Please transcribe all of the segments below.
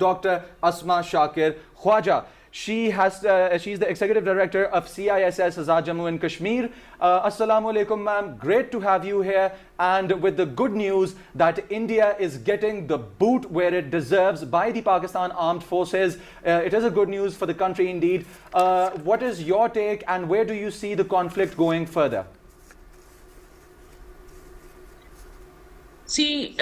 Dr. Asma Shakir Khwaja. She's the executive director of CISS Azad Jammu and Kashmir. Assalamu alaikum, ma'am. Great to have you here, and with the good news that India is getting the boot where it deserves by the Pakistan Armed Forces. It is a good news for the country indeed. What is your take, and where do you see the conflict going further? See,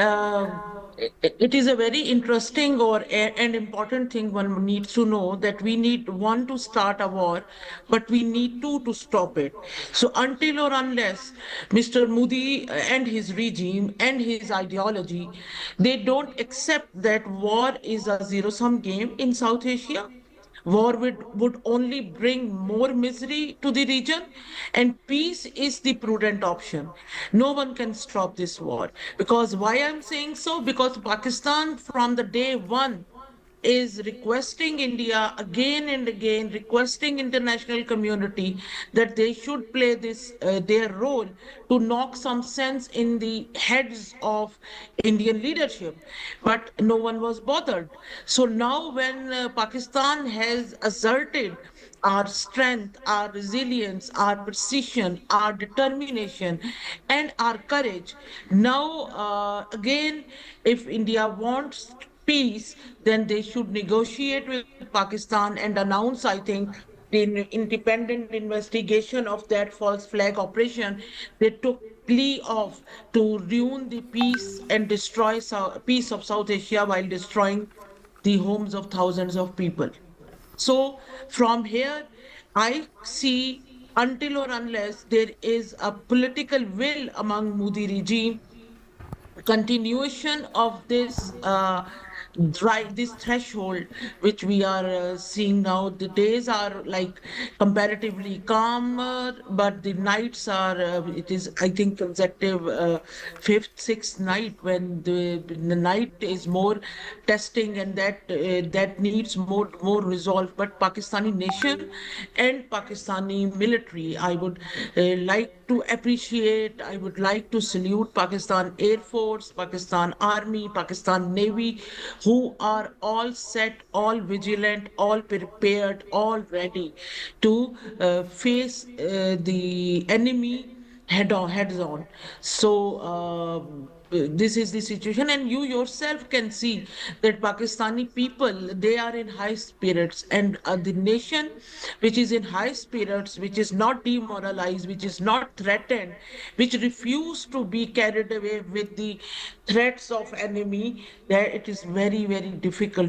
it is a very interesting and important thing one needs to know, that we need one to start a war, but we need two to stop it. So until or unless Mr. Modi and his regime and his ideology, they don't accept that war is a zero-sum game in South Asia, war would only bring more misery to the region, and peace is the prudent option. No one can stop this war. Because why I'm saying so? Because Pakistan, from the day one, is requesting India again and again, requesting international community that they should play this their role to knock some sense in the heads of Indian leadership. But no one was bothered. So now, when Pakistan has asserted our strength, our resilience, our precision, our determination, and our courage. Now, again, if India wants peace, then they should negotiate with Pakistan and announce, I think, the independent investigation of that false flag operation. They took plea of to ruin the peace and destroy peace of South Asia while destroying the homes of thousands of people. So from here, I see, until or unless there is a political will among Modi regime, continuation of this this threshold which we are seeing now. The days are like comparatively calmer, but the nights are it is, I think, consecutive fifth, sixth night when the night is more testing, and that needs more resolve. But Pakistani nation and Pakistani military, I would like to appreciate, I would like to salute Pakistan Air Force, Pakistan Army, Pakistan Navy, who are all set, all vigilant, all prepared, all ready to face the enemy heads on. So this is the situation, and you yourself can see that Pakistani people, they are in high spirits, and the nation which is in high spirits, which is not demoralized, which is not threatened, which refuse to be carried away with the threats of enemy, there it is very difficult